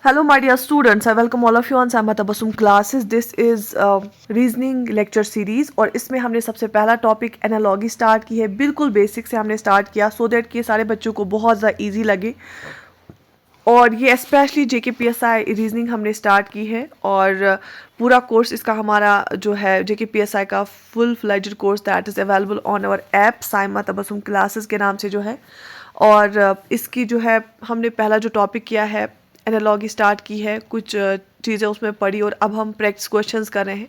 Hello, my dear students. I welcome all of you on Samata Basum classes. This is reasoning lecture series और इसमें हमने सबसे पहला topic analogy start की है। बिल्कुल बेसिक से हमने स्टार्ट किया सो दैट कि सारे बच्चों को बहुत ज़्यादा इजी लगे। और ये स्पेशली JKPSI रीजनिंग हमने स्टार्ट की है और पूरा कोर्स इसका हमारा जो है JKPSI का full fledged course that is available on our app Saima Tabassum classes के नाम से जो है। और इसकी जो है हमने पहला जो टॉपिक किया है एनालॉगी स्टार्ट की है, कुछ चीज़ें उसमें पढ़ी और अब हम प्रैक्टिस क्वेश्चंस कर रहे हैं।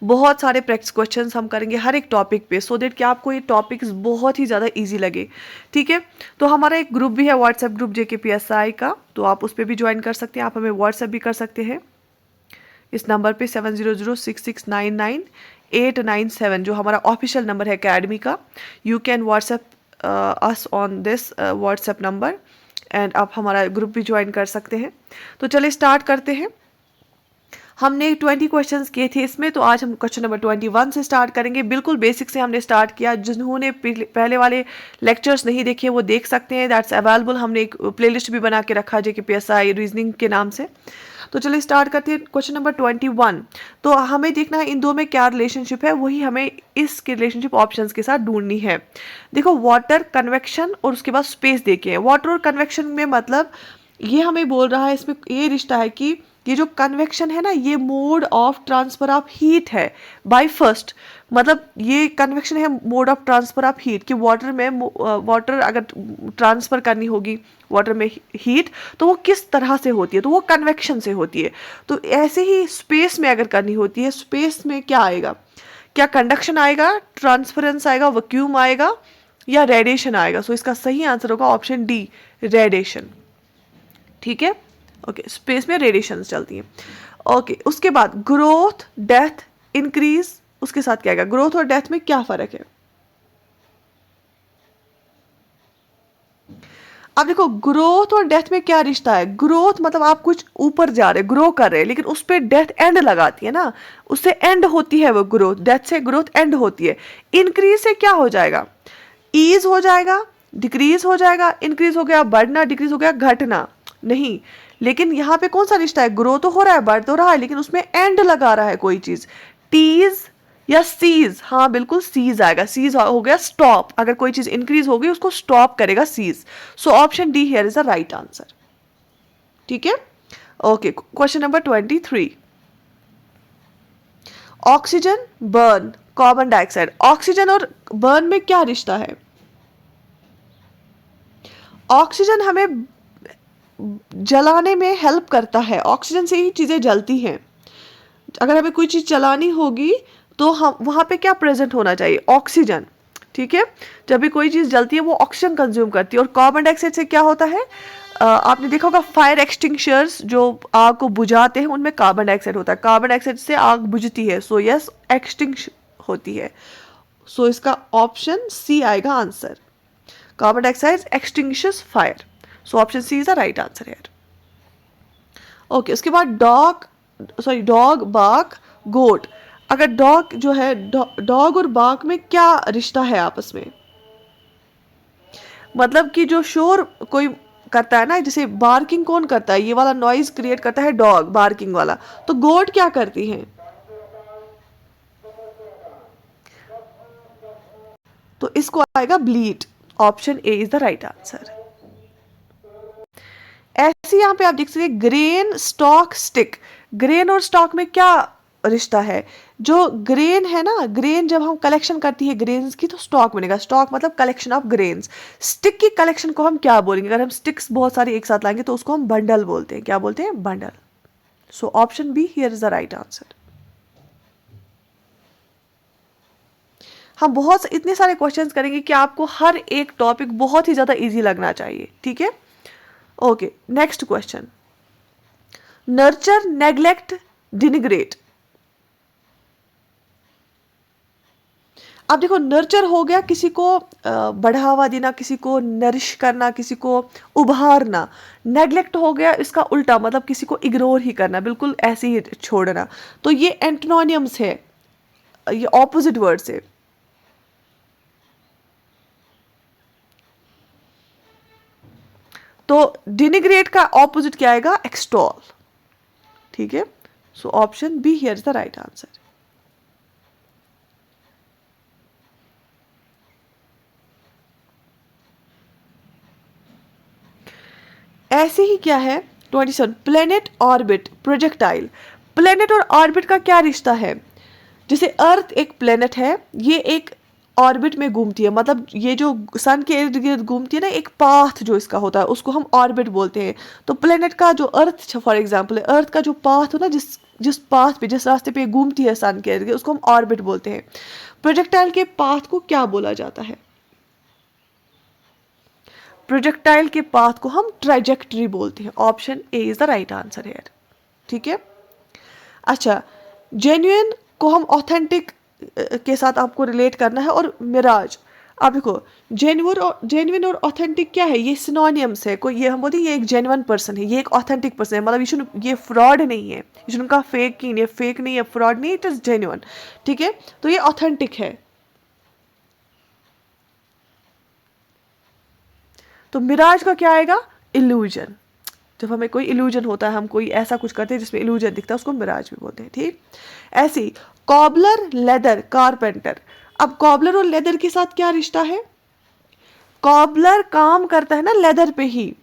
बहुत सारे प्रैक्टिस क्वेश्चंस हम करेंगे हर एक टॉपिक पे सो दैट कि आपको ये टॉपिक्स बहुत ही ज़्यादा इजी लगे। ठीक है, तो हमारा एक ग्रुप भी है व्हाट्सएप ग्रुप JKPSI का, तो आप उस पर भी ज्वाइन कर सकते हैं। आप हमें व्हाट्सएप भी कर सकते हैं इस नंबर पे 7006699897 जो हमारा ऑफिशियल नंबर है अकेडमी का। You can WhatsApp us on this WhatsApp number and आप हमारा ग्रुप भी ज्वाइन कर सकते हैं। तो चलिए स्टार्ट करते हैं। हमने 20 क्वेश्चंस किए थे इसमें, तो आज हम क्वेश्चन नंबर 21 से स्टार्ट करेंगे। बिल्कुल बेसिक से हमने स्टार्ट किया। जिन्होंने पहले वाले लेक्चर्स नहीं देखे वो देख सकते हैं, दैट्स अवेलेबल। हमने एक प्लेलिस्ट भी बना के रखा JKPSI रीजनिंग के नाम से। तो चलिए स्टार्ट करते हैं क्वेश्चन नंबर 21। तो हमें देखना है इन दो में क्या रिलेशनशिप है, वही हमें इसके रिलेशनशिप ऑप्शंस के साथ ढूंढनी है। देखो, वाटर, कन्वेक्शन और उसके बाद स्पेस देखे। वाटर और कन्वेक्शन में मतलब ये हमें बोल रहा है, इसमें ये रिश्ता है कि ये जो कन्वेक्शन है ना, ये mode of transfer of heat है बाय फर्स्ट। मतलब ये कन्वेक्शन है mode of transfer of heat कि वाटर में वाटर अगर ट्रांसफर करनी होगी वाटर में हीट तो वो किस तरह से होती है, तो वो कन्वेक्शन से होती है। तो ऐसे ही स्पेस में अगर करनी होती है, स्पेस में क्या आएगा, क्या कंडक्शन आएगा, ट्रांसफरेंस आएगा, वैक्यूम आएगा या रेडिएशन आएगा। सो इसका सही आंसर होगा ऑप्शन डी, रेडिएशन। ठीक है, ओके, स्पेस में रेडिएशंस चलती हैं। ओके, उसके बाद ग्रोथ, डेथ, इंक्रीज, उसके साथ क्या आएगा? ग्रोथ और डेथ में क्या फर्क है? अब देखो, ग्रोथ और डेथ में क्या रिश्ता है। ग्रोथ मतलब आप कुछ ऊपर जा रहे, ग्रो कर रहे हैं, लेकिन उस पर डेथ एंड लगाती है ना, उससे एंड होती है वो ग्रोथ, डेथ से ग्रोथ एंड होती है। इंक्रीज से क्या हो जाएगा? ईज हो जाएगा, डिक्रीज हो जाएगा। इंक्रीज हो गया बढ़ना, डिक्रीज हो गया घटना। नहीं, लेकिन यहाँ पे कौन सा रिश्ता है? ग्रो तो हो रहा है, बढ़ तो रहा है, लेकिन उसमें एंड लगा रहा है कोई चीज। टीज या सीज? हाँ बिल्कुल, सीज आएगा। सीज हो गया स्टॉप, अगर कोई चीज इंक्रीज हो गई उसको स्टॉप करेगा cease. So option D here is the right answer. ठीक है, okay, question number 23। Oxygen, burn, carbon dioxide. Oxygen और बर्न में क्या रिश्ता है? ऑक्सीजन हमें जलाने में हेल्प करता है, ऑक्सीजन से ही चीजें जलती हैं। अगर हमें कोई चीज जलानी होगी तो हम वहां पे क्या प्रेजेंट होना चाहिए? ऑक्सीजन। ठीक है, जब भी कोई चीज जलती है वो ऑक्सीजन कंज्यूम करती है। और कार्बन डाइऑक्साइड से क्या होता है? आपने देखा होगा फायर एक्सटिंग्विशर्स जो आग को बुझाते हैं उनमें कार्बन डाइऑक्साइड होता है। कार्बन डाइऑक्साइड से आग बुझती है, सो यस, एक्सटिंक्श होती है। सो इसका ऑप्शन सी आएगा answer. Carbon dioxide extinguishes fire. So option C is the right answer here. Okay, उसके बाद डॉग, बाघ, गोट। अगर डॉग जो है, डॉग और बाघ में क्या रिश्ता है आपस में? मतलब कि जो शोर कोई करता है ना, जैसे बार्किंग कौन करता है? ये वाला नॉइज क्रिएट करता है डॉग, बार्किंग वाला। तो गोट क्या करती है? तो इसको आएगा bleat. Option A is the right answer. ऐसे यहां पे आप देख सकते हैं ग्रेन, स्टॉक, स्टिक। ग्रेन और स्टॉक में क्या रिश्ता है? जो ग्रेन है ना, ग्रेन जब हम कलेक्शन करती है ग्रेन्स की तो स्टॉक बनेगा। स्टॉक मतलब कलेक्शन ऑफ ग्रेन्स। स्टिक की कलेक्शन को हम क्या बोलेंगे? अगर हम स्टिक्स बहुत सारी एक साथ लाएंगे तो उसको हम बंडल बोलते हैं। क्या बोलते हैं? Bundle. So option be here is the right answer. हम बहुत इतने सारे क्वेश्चंस करेंगे कि आपको हर एक टॉपिक बहुत ही ज्यादा इजी लगना चाहिए। ठीक है, okay, next question. Nurture, neglect, denigrate. अब देखो, नर्चर हो गया किसी को बढ़ावा देना, किसी को नरिश करना, किसी को उभारना। नेग्लेक्ट हो गया इसका उल्टा, मतलब किसी को इग्नोर ही करना, बिल्कुल ऐसे ही छोड़ना। तो ये एंटोनिम्स है, ये ऑपोजिट वर्ड से। तो डिनिग्रेट का ऑपोजिट क्या आएगा? एक्सटॉल। ठीक है, so option be here is the right answer. ऐसे ही क्या है 27 प्लेनेट ऑर्बिट प्रोजेक्टाइल। प्लेनेट और ऑर्बिट का क्या रिश्ता है? जैसे अर्थ एक प्लेनेट है, ये एक ऑर्बिट में घूमती है, मतलब ये जो सन के इर्द गिर्द घूमती है ना, एक पाथ जो इसका होता है उसको हम ऑर्बिट बोलते हैं। तो प्लेनेट का जो अर्थ फॉर एग्जांपल है, अर्थ का जो पाथ हो ना, जिस जिस पाथ पे जिस रास्ते पे घूमती है सन के इर्द गिर्द, उसको हम ऑर्बिट बोलते हैं। प्रोजेक्टाइल के पाथ को क्या बोला जाता है? प्रोजेक्टाइल के पाथ को हम ट्राइजेक्टरी बोलते हैं। Option A is the right answer है। ठीक है, अच्छा, जेन्युइन को हम ऑथेंटिक के साथ आपको रिलेट करना है, और मिराज। आप देखो, जेन्युइन और ऑथेंटिक क्या है, ये सिनोनियम्स है। कोई ये हम बोलते हैं ये एक जेन्युइन पर्सन है, ये एक ऑथेंटिक पर्सन है, मतलब ये फ्रॉड नहीं है, ये उनका फेक की नहीं, फेक नहीं है, फ्रॉड नहीं, इट इज जेन्युइन। ठीक है, तो ये ऑथेंटिक है। तो मिराज का क्या आएगा? इल्यूजन। जब हमें कोई इल्यूजन होता है, हम कोई ऐसा कुछ करते हैं जिसमें इल्यूजन दिखता है, उसको मिराज भी बोलते हैं। ठीक, ऐसे ही कॉबलर, लेदर, कारपेंटर। अब कॉबलर और लेदर के साथ क्या रिश्ता है? कॉबलर काम करता है ना लेदर पे ही,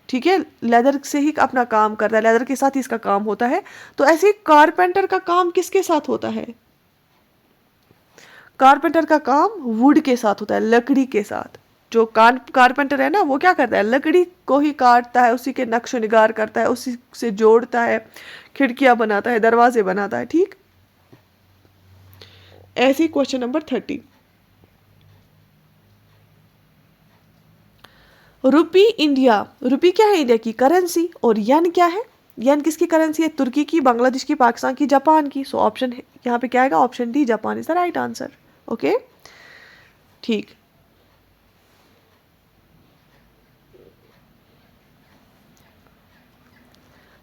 ठीक है, लेदर से ही अपना काम करता है, लेदर के साथ ही इसका काम होता है। तो ऐसे ही कारपेंटर का काम किसके साथ होता है? कारपेंटर का काम वुड के साथ होता है, लकड़ी के साथ। जो कारपेंटर है ना, वो क्या करता है? लकड़ी को ही काटता है, उसी के नक्शो निगार करता है, उसी से जोड़ता है, खिड़कियां बनाता है, दरवाजे बनाता है। ठीक, ऐसे ही क्वेश्चन नंबर 30। रुपी इंडिया, रुपी क्या है? इंडिया की करेंसी। और यन क्या है? यन किसकी करेंसी है? तुर्की की, बांग्लादेश की, पाकिस्तान की, जापान की। सो ऑप्शन यहाँ पे क्या आएगा? Option D, Japan is the right answer. Okay, ठीक।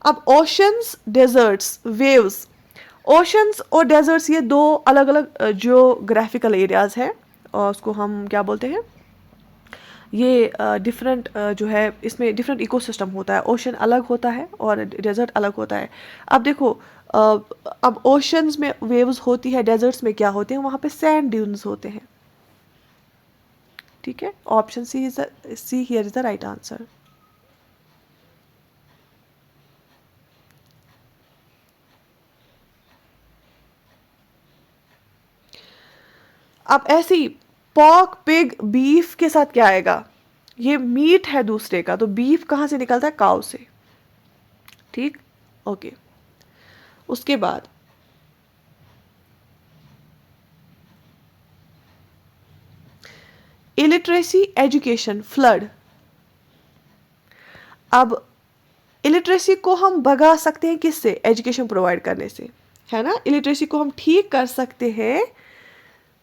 अब ओशंस, डेजर्ट्स, वेव्स। ओशंस और डेजर्ट्स ये दो अलग अलग जियोग्राफिकल एरियाज हैं, और उसको हम क्या बोलते हैं? ये डिफरेंट जो है, इसमें डिफरेंट इकोसिस्टम होता है। ओशन अलग होता है और डेजर्ट अलग होता है। अब देखो, अ, अब ओशंस में वेव्स होती है, डेजर्ट्स में क्या होते हैं? वहाँ पे सैंड ड्यून्स होते हैं। ठीक है, option see here is the right answer. अब ऐसे ही पॉक, पिग, बीफ के साथ क्या आएगा? ये मीट है दूसरे का, तो बीफ कहाँ से निकलता है? काउ से। ठीक, ओके। उसके बाद इलिटरेसी, एजुकेशन, फ्लड। अब इलिटरेसी को हम भगा सकते हैं किससे? एजुकेशन प्रोवाइड करने से, है ना। इलिटरेसी को हम ठीक कर सकते हैं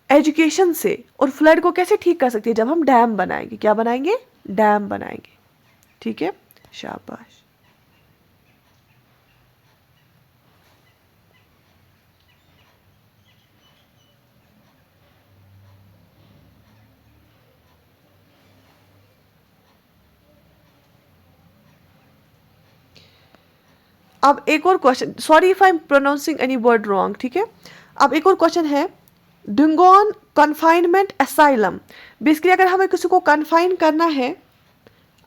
एजुकेशन से। और फ्लड को कैसे ठीक कर सकते हैं? जब हम डैम बनाएंगे। क्या बनाएंगे? डैम बनाएंगे। ठीक है, शाबाश। अब एक और question, sorry if I am pronouncing any word wrong, ठीक है। अब एक और क्वेश्चन है, डुंगोन कन्फाइनमेंट असाइलम। बेसिकली अगर हमें किसी को कन्फाइन करना है,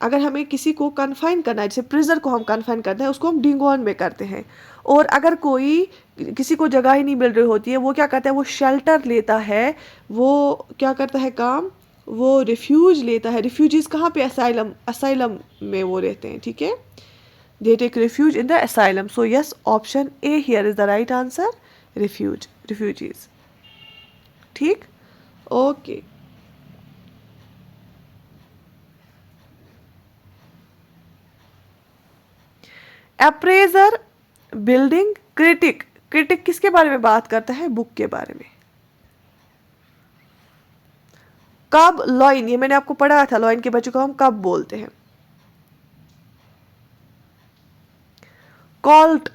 अगर हमें किसी को कन्फाइन करना है, जैसे प्रिजनर को हम कन्फाइन करते हैं, उसको हम डिंगोन में करते हैं। और अगर कोई किसी को जगह ही नहीं मिल रही होती है, वो क्या करता है? वो शेल्टर लेता है, वो क्या करता है काम? वो रिफ्यूज लेता है। रिफ्यूजीज कहाँ पे? असाइलम, असाइलम में वो रहते हैं। ठीक है, they take refuge in the asylum. So yes, option A here is the right answer, refuge, refugees. ठीक, okay. Appraisal, building, critic. Critic किसके बारे में बात करता है? बुक के बारे में। कब, लॉइन, ये मैंने आपको पढ़ाया था, लॉइन के बच्चों को हम कब बोलते हैं? Colt,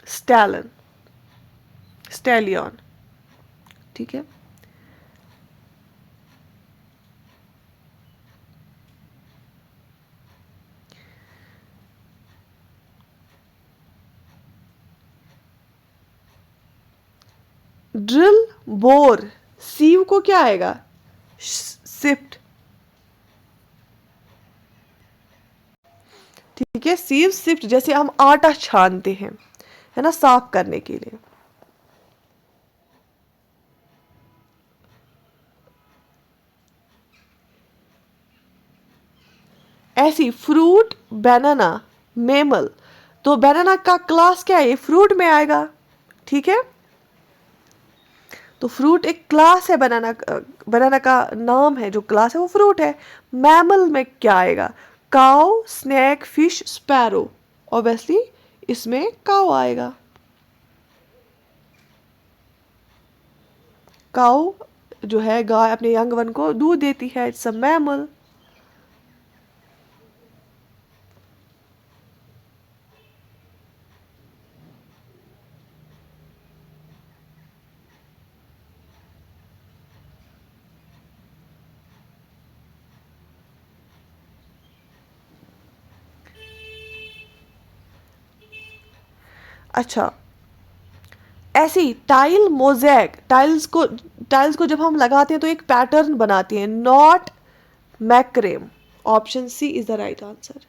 Stallone, stallion. ठीक है, ड्रिल, बोर, सीव को क्या आएगा? सिफ्ट। ठीक है, सीव सिफ्ट, जैसे हम आटा छानते हैं, है ना, साफ करने के लिए। ऐसी फ्रूट, बनाना, मेमल, तो बनाना का क्लास क्या है? ये फ्रूट में आएगा। ठीक है, तो फ्रूट एक क्लास है, बनाना बनाना का नाम है, जो क्लास है वो फ्रूट है। मैमल में क्या आएगा? Cow, snake, fish, sparrow. Obviously इसमें काउ आएगा। काउ जो है, गाय अपने यंग वन को दूध देती है, इट्स अ मैमल। अच्छा, ऐसी टाइल, मोज़ेक, टाइल्स को जब हम लगाते हैं तो एक पैटर्न बनाती हैं, not macrame. Option C is the right answer.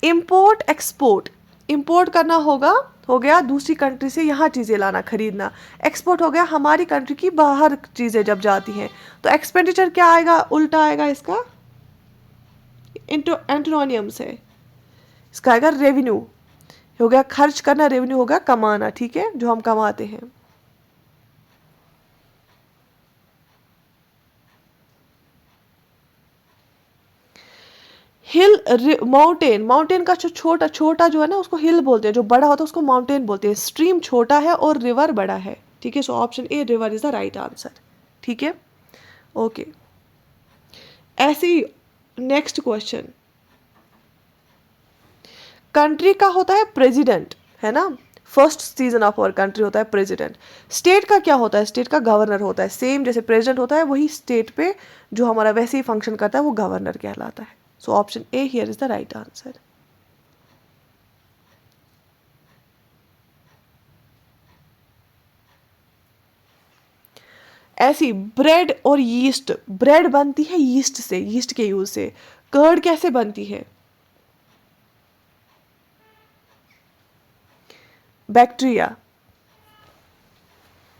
Import, export, import करना होगा, हो गया दूसरी कंट्री से यहाँ चीज़ें लाना, खरीदना। एक्सपोर्ट हो गया हमारी कंट्री की बाहर चीज़ें जब जाती हैं। तो एक्सपेंडिचर क्या आएगा? उल्टा आएगा इसका, एंटोनियम से। इसका आएगा रेवेन्यू। हो गया खर्च करना, रेवेन्यू होगा कमाना। ठीक है, जो हम कमाते हैं। हिल, माउंटेन, माउंटेन का जो छोटा छोटा जो है ना, उसको हिल बोलते हैं, जो बड़ा होता है उसको माउंटेन बोलते हैं। स्ट्रीम छोटा है और रिवर बड़ा है। ठीक है, so option A, river, is the right answer. ठीक है, ओके। ऐसी नेक्स्ट क्वेश्चन, कंट्री का होता है प्रेसिडेंट, है ना, first citizen of our country होता है प्रेसिडेंट। स्टेट का क्या होता है? स्टेट का गवर्नर होता है। सेम जैसे प्रेसिडेंट होता है, वही स्टेट पे जो हमारा वैसे ही फंक्शन करता है वो गवर्नर कहलाता है। So option A here is the right answer. ऐसी ब्रेड और यीस्ट, ब्रेड बनती है यीस्ट से, यीस्ट के यूज से। कर्ड कैसे बनती है? बैक्टीरिया,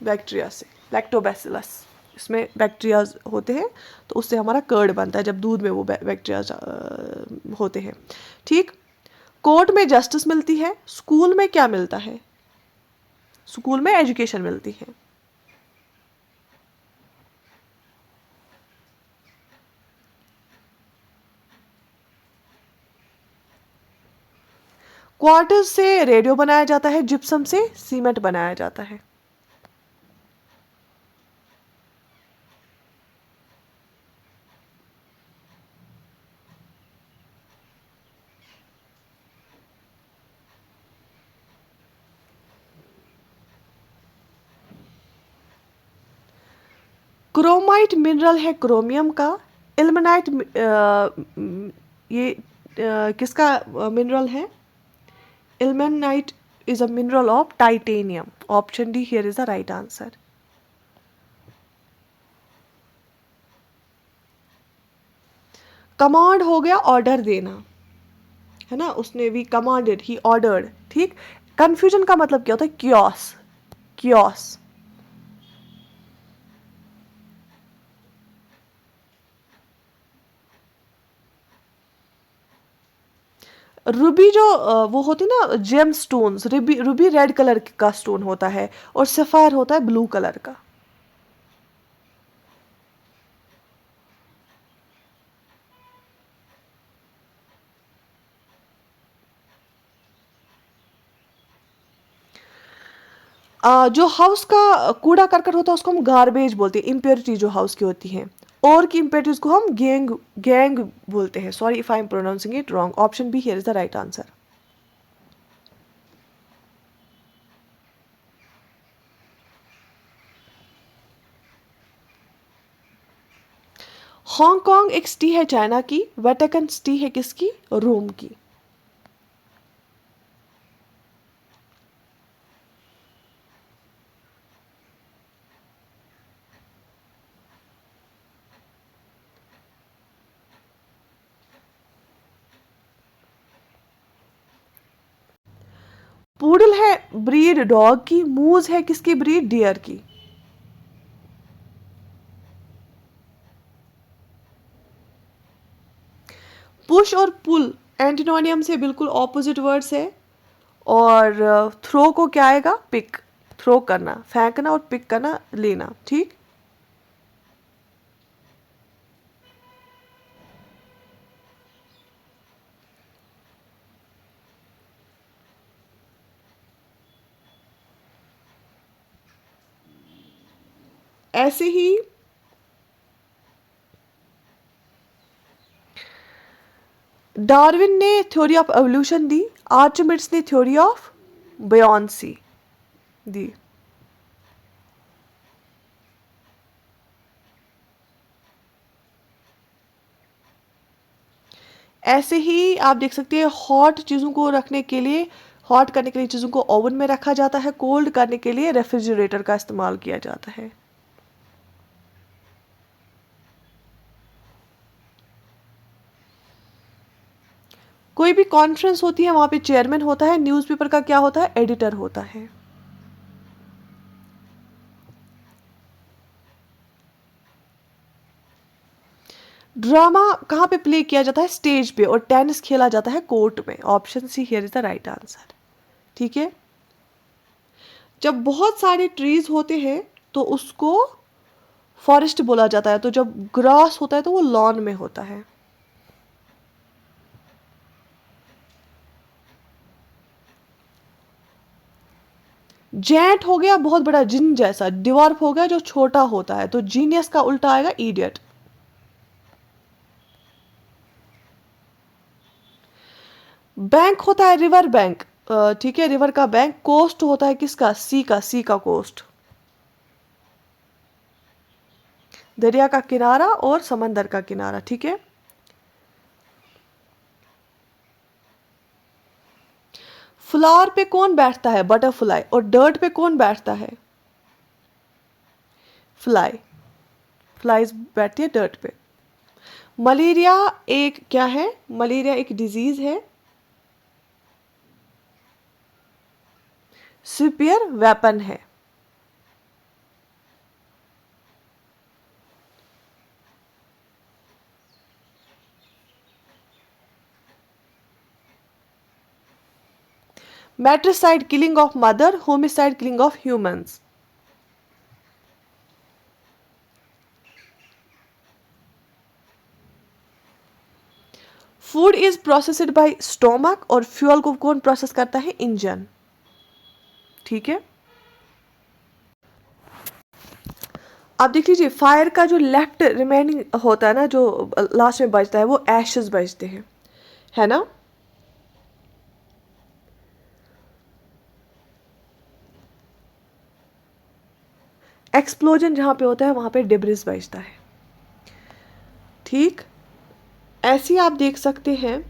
बैक्टीरिया से, लैक्टोबैसिलस, इसमें बैक्टीरिया होते हैं, तो उससे हमारा कर्ड बनता है, जब दूध में वो बैक्टीरिया होते हैं। ठीक, कोर्ट में जस्टिस मिलती है, स्कूल में क्या मिलता है? स्कूल में एजुकेशन मिलती है। क्वार्टर्स से रेडियो बनाया जाता है, जिप्सम से सीमेंट बनाया जाता है। क्रोमाइट मिनरल है क्रोमियम का। इल्मेनाइट ये किसका मिनरल है? Ilmenite is a mineral of titanium. Option D here is the right answer. Command हो गया ऑर्डर देना, है ना, उसने भी कमांडेड, ही ऑर्डर्ड। ठीक, कंफ्यूजन का मतलब क्या होता है? Chaos, chaos. रूबी जो वो होती ना gem stones, ruby, ruby red colour का स्टोन होता है, और सफायर होता है ब्लू कलर का। जो हाउस का कूड़ा करकट होता है उसको हम गार्बेज बोलते हैं, इम्प्योरिटी जो हाउस की होती हैं। और की इम्प्योरिटीज को हम गैंग, गैंग बोलते हैं। Sorry if I am pronouncing it wrong. Option be here is the right answer. Hong Kong एक सिटी है चाइना की, वेटिकन सिटी है किसकी? रोम की। पूडल है ब्रीड डॉग की, मूज है किसकी ब्रीड? डियर की। पुश और पुल एंटिनोनियम से बिल्कुल ऑपोजिट वर्ड्स है। और थ्रो को क्या आएगा? पिक। थ्रो करना, फेंकना, और पिक करना, लेना। ठीक। ऐसे ही डार्विन ने थ्योरी ऑफ एवोल्यूशन दी, आर्चिमिड्स ने थ्योरी ऑफ बयान्सी दी। ऐसे ही आप देख सकते हैं हॉट चीज़ों को रखने के लिए, हॉट करने के लिए चीज़ों को ओवन में रखा जाता है, कोल्ड करने के लिए रेफ्रिजरेटर का इस्तेमाल किया जाता है। कोई भी कॉन्फ्रेंस होती है वहां पे चेयरमैन होता है, न्यूज़पेपर का क्या होता है? एडिटर होता है। ड्रामा कहाँ पे प्ले किया जाता है? स्टेज पे। और टेनिस खेला जाता है कोर्ट में। Option see here is the right answer. ठीक है। जब बहुत सारे ट्रीज होते हैं तो उसको फॉरेस्ट बोला जाता है, तो जब ग्रास होता है तो वो लॉन में होता है। जेंट हो गया बहुत बड़ा जिन जैसा, डिवार्फ हो गया जो छोटा होता है, तो जीनियस का उल्टा आएगा इडियट। बैंक होता है रिवर बैंक। ठीक है, रिवर का बैंक। कोस्ट होता है किसका? सी का। सी का कोस्ट, दरिया का किनारा और समंदर का किनारा। ठीक है। फ्लावर पे कौन बैठता है? बटरफ्लाई। और डर्ट पे कौन बैठता है? फ्लाई। फ्लाइज बैठती है डर्ट पे। मलेरिया एक क्या है? मलेरिया एक डिजीज है। सुपियर वेपन है। Matricide killing of mother, homicide killing of humans. Food is processed by stomach, और फ्यूल को कौन प्रोसेस करता है? इंजन। ठीक है। अब देख लीजिए फायर का जो लेफ्ट रिमेनिंग होता है ना, जो लास्ट में बचता है, वो एशेस बचते हैं, है ना। एक्सप्लोजन जहां पे होता है वहां पे डिब्रिस बचता है। ठीक। ऐसे ही आप देख सकते हैं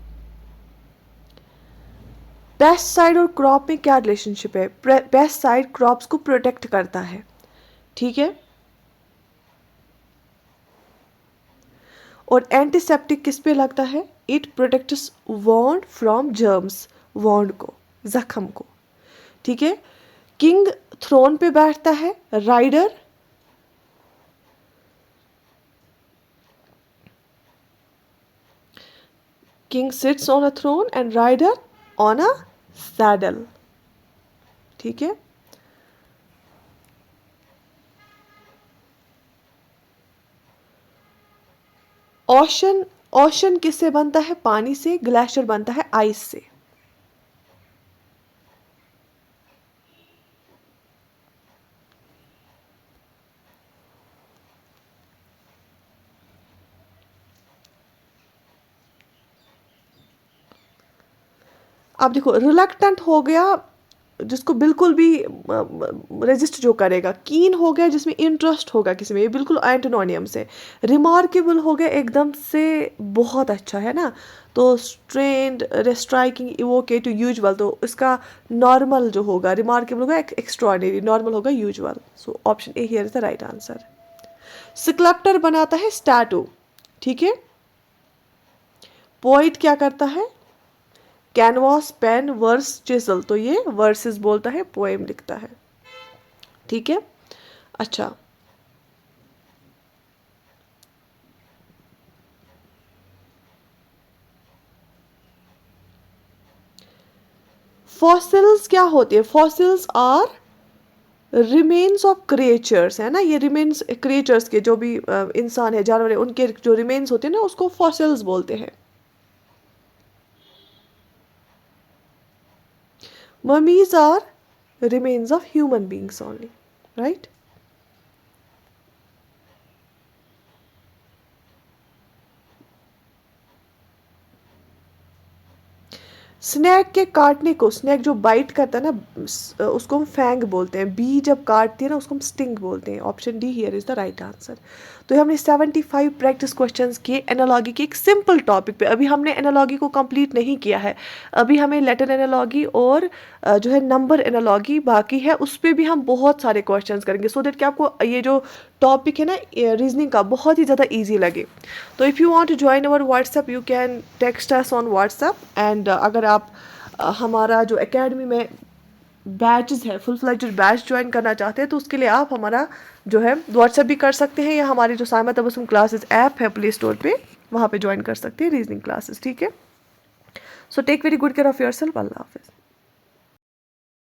पेस्टिसाइड और क्रॉप में क्या रिलेशनशिप है? पेस्टिसाइड क्रॉप्स को प्रोटेक्ट करता है। ठीक है। और एंटीसेप्टिक किस पे लगता है? It protects wound from germs, wound को, जख्म को। ठीक है। किंग थ्रोन पे बैठता है, rider king sits on a throne and rider on a saddle. ठीक है। ओशन, ओशन किससे बनता है? पानी से। ग्लेशियर बनता है आइस से। अब देखो रिलक्टेंट हो गया जिसको बिल्कुल भी रजिस्ट जो करेगा। कीन हो गया जिसमें इंटरेस्ट होगा किसी में, ये बिल्कुल एंटोनियम्स है। रिमार्केबल हो गया एकदम से बहुत अच्छा है ना, तो स्ट्रेंड, स्ट्राइकिंग, इवोकेटिव, यूजुअल, तो इसका नॉर्मल जो होगा, रिमार्केबल होगा एक्स्ट्रॉर्डिनरी, नॉर्मल होगा usual. So option A here is the right answer. Sculptor बनाता है स्टैटू, ठीक है। पोइट क्या करता है, कैनवास, पेन, वर्स, चिजल, तो ये वर्सेस बोलता है, पोएम लिखता है, ठीक है। अच्छा, फॉसिल्स क्या होती है, fossils are remains of creatures, है ना, ये रिमेन्स क्रिएचर्स के, जो भी इंसान है, जानवर है, उनके जो रिमेन्स होते हैं ना, उसको फॉसिल्स बोलते हैं। Mummies are remains of human beings only, right? Snake के काटने को, स्नैक जो बाइट करता है ना, उसको हम फैंग बोलते हैं। बी जब काटती है ना, उसको हम स्टिंग बोलते हैं। Option D here is the right answer. तो हमने 75 प्रैक्टिस क्वेश्चंस किए एनालॉगी के एक सिंपल टॉपिक पे। अभी हमने एनालॉगी को कंप्लीट नहीं किया है, अभी हमें लेटर एनालॉगी और जो है नंबर एनालॉगी बाकी है, उस पर भी हम बहुत सारे क्वेश्चंस करेंगे, सो दैट कि आपको ये जो टॉपिक है ना रीजनिंग का, बहुत ही ज़्यादा ईजी लगे। तो if you want to join our WhatsApp, you can text us on WhatsApp. And अगर आप हमारा जो एकेडमी में बैचेस है, फुल फ्लेज्ड बैच ज्वाइन करना चाहते हैं, तो उसके लिए आप हमारा जो है व्हाट्सएप भी कर सकते हैं, या हमारी जो साइमा तबस्सुम क्लासेस ऐप है प्ले स्टोर पे, वहाँ पे ज्वाइन कर सकते हैं रीजनिंग क्लासेस, ठीक है। So take very good care of yourself. अल्लाह हाफिज़।